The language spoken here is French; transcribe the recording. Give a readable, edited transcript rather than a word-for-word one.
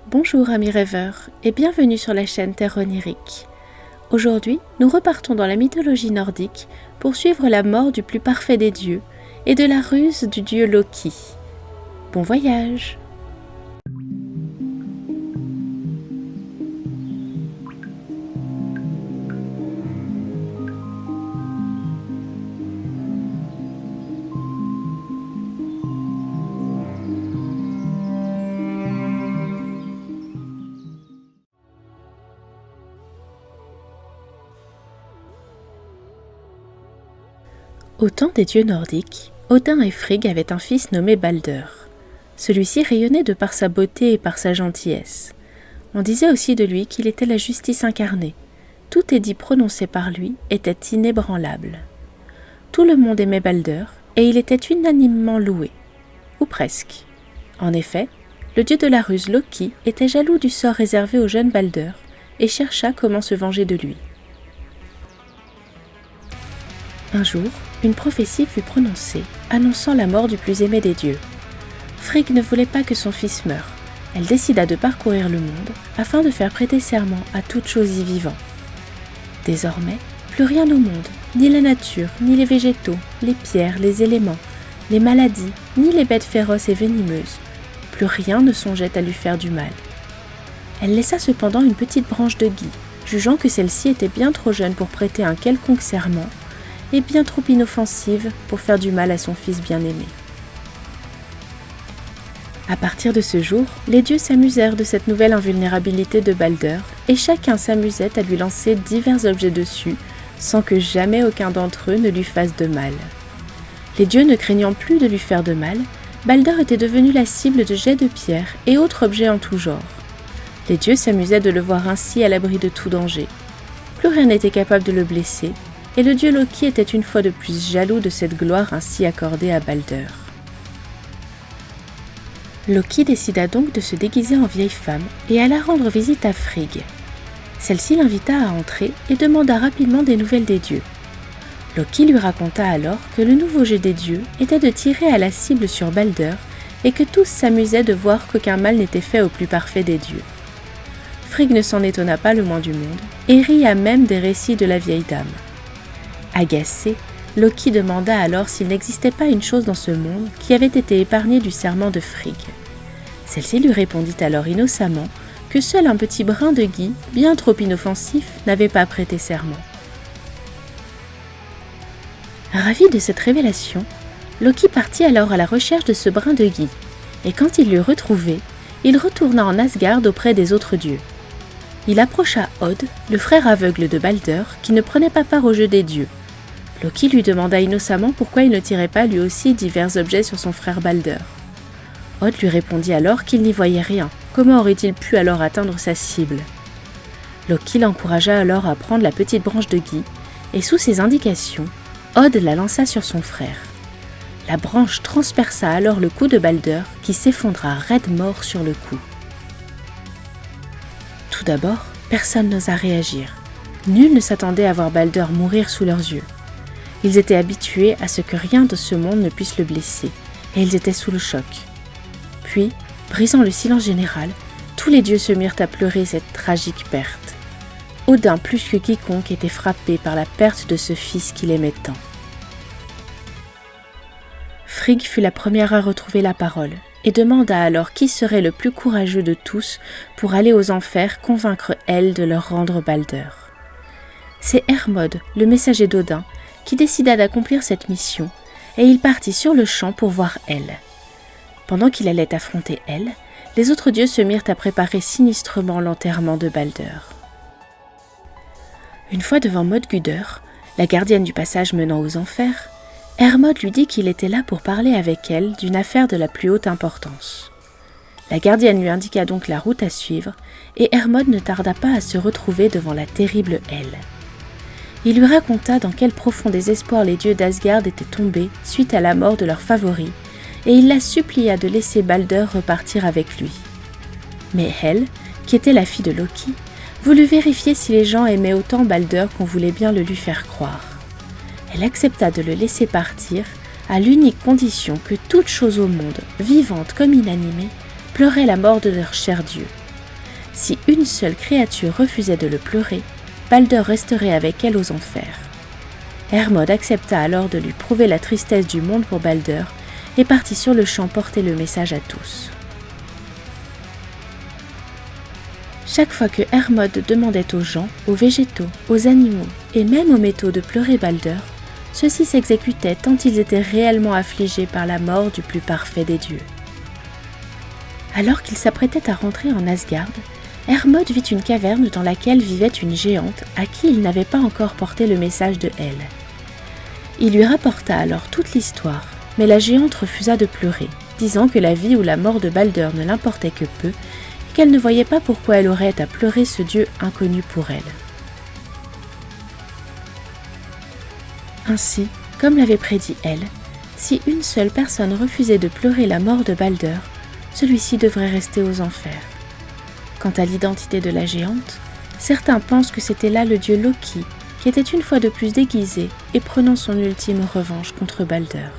Bonjour amis rêveurs et bienvenue sur la chaîne Terre Onirique. Aujourd'hui, nous repartons dans la mythologie nordique pour suivre la mort du plus parfait des dieux et de la ruse du dieu Loki. Bon voyage! Au temps des dieux nordiques, Odin et Frigg avaient un fils nommé Balder. Celui-ci rayonnait de par sa beauté et par sa gentillesse. On disait aussi de lui qu'il était la justice incarnée. Tout édit prononcé par lui était inébranlable. Tout le monde aimait Balder et il était unanimement loué. Ou presque. En effet, le dieu de la ruse Loki était jaloux du sort réservé au jeune Balder et chercha comment se venger de lui. Un jour, une prophétie fut prononcée, annonçant la mort du plus aimé des dieux. Frigg ne voulait pas que son fils meure. Elle décida de parcourir le monde afin de faire prêter serment à toute chose y vivant. Désormais, plus rien au monde, ni la nature, ni les végétaux, les pierres, les éléments, les maladies, ni les bêtes féroces et venimeuses, plus rien ne songeait à lui faire du mal. Elle laissa cependant une petite branche de gui, jugeant que celle-ci était bien trop jeune pour prêter un quelconque serment, et bien trop inoffensive pour faire du mal à son fils bien-aimé. À partir de ce jour, les dieux s'amusèrent de cette nouvelle invulnérabilité de Balder et chacun s'amusait à lui lancer divers objets dessus, sans que jamais aucun d'entre eux ne lui fasse de mal. Les dieux ne craignant plus de lui faire de mal, Balder était devenu la cible de jets de pierre et autres objets en tout genre. Les dieux s'amusaient de le voir ainsi à l'abri de tout danger. Plus rien n'était capable de le blesser, et le dieu Loki était une fois de plus jaloux de cette gloire ainsi accordée à Balder. Loki décida donc de se déguiser en vieille femme et alla rendre visite à Frigg. Celle-ci l'invita à entrer et demanda rapidement des nouvelles des dieux. Loki lui raconta alors que le nouveau jet des dieux était de tirer à la cible sur Balder et que tous s'amusaient de voir qu'aucun mal n'était fait au plus parfait des dieux. Frigg ne s'en étonna pas le moins du monde et ria même des récits de la vieille dame. Agacé, Loki demanda alors s'il n'existait pas une chose dans ce monde qui avait été épargnée du serment de Frigg. Celle-ci lui répondit alors innocemment que seul un petit brin de gui, bien trop inoffensif, n'avait pas prêté serment. Ravi de cette révélation, Loki partit alors à la recherche de ce brin de gui, et quand il l'eut retrouvé, il retourna en Asgard auprès des autres dieux. Il approcha Od, le frère aveugle de Balder, qui ne prenait pas part au jeu des dieux. Loki lui demanda innocemment pourquoi il ne tirait pas lui aussi divers objets sur son frère Balder. Od lui répondit alors qu'il n'y voyait rien. Comment aurait-il pu alors atteindre sa cible? Loki l'encouragea alors à prendre la petite branche de gui, et sous ses indications, Od la lança sur son frère. La branche transperça alors le cou de Balder, qui s'effondra raide mort sur le coup. Tout d'abord, personne n'osa réagir. Nul ne s'attendait à voir Balder mourir sous leurs yeux. Ils étaient habitués à ce que rien de ce monde ne puisse le blesser, et ils étaient sous le choc. Puis, brisant le silence général, tous les dieux se mirent à pleurer cette tragique perte. Odin plus que quiconque était frappé par la perte de ce fils qu'il aimait tant. Frigg fut la première à retrouver la parole, et demanda alors qui serait le plus courageux de tous pour aller aux enfers convaincre Hel de leur rendre Balder. C'est Hermod, le messager d'Odin, qui décida d'accomplir cette mission, et il partit sur le champ pour voir Hel. Pendant qu'il allait affronter Hel, les autres dieux se mirent à préparer sinistrement l'enterrement de Balder. Une fois devant Modguder, la gardienne du passage menant aux enfers, Hermod lui dit qu'il était là pour parler avec elle d'une affaire de la plus haute importance. La gardienne lui indiqua donc la route à suivre, et Hermod ne tarda pas à se retrouver devant la terrible Hel. Il lui raconta dans quel profond désespoir les dieux d'Asgard étaient tombés suite à la mort de leur favori, et il la supplia de laisser Balder repartir avec lui. Mais Hel, qui était la fille de Loki, voulut vérifier si les gens aimaient autant Balder qu'on voulait bien le lui faire croire. Elle accepta de le laisser partir, à l'unique condition que toute chose au monde, vivante comme inanimée, pleurait la mort de leur cher Dieu. Si une seule créature refusait de le pleurer, Balder resterait avec elle aux enfers. Hermod accepta alors de lui prouver la tristesse du monde pour Balder et partit sur le champ porter le message à tous. Chaque fois que Hermod demandait aux gens, aux végétaux, aux animaux et même aux métaux de pleurer Balder, ceux-ci s'exécutaient tant ils étaient réellement affligés par la mort du plus parfait des dieux. Alors qu'il s'apprêtait à rentrer en Asgard, Hermod vit une caverne dans laquelle vivait une géante à qui il n'avait pas encore porté le message de Hel. Il lui rapporta alors toute l'histoire, mais la géante refusa de pleurer, disant que la vie ou la mort de Balder ne l'importait que peu et qu'elle ne voyait pas pourquoi elle aurait à pleurer ce dieu inconnu pour elle. Ainsi, comme l'avait prédit Hel, si une seule personne refusait de pleurer la mort de Balder, celui-ci devrait rester aux enfers. Quant à l'identité de la géante, certains pensent que c'était là le dieu Loki, qui était une fois de plus déguisé et prenant son ultime revanche contre Balder.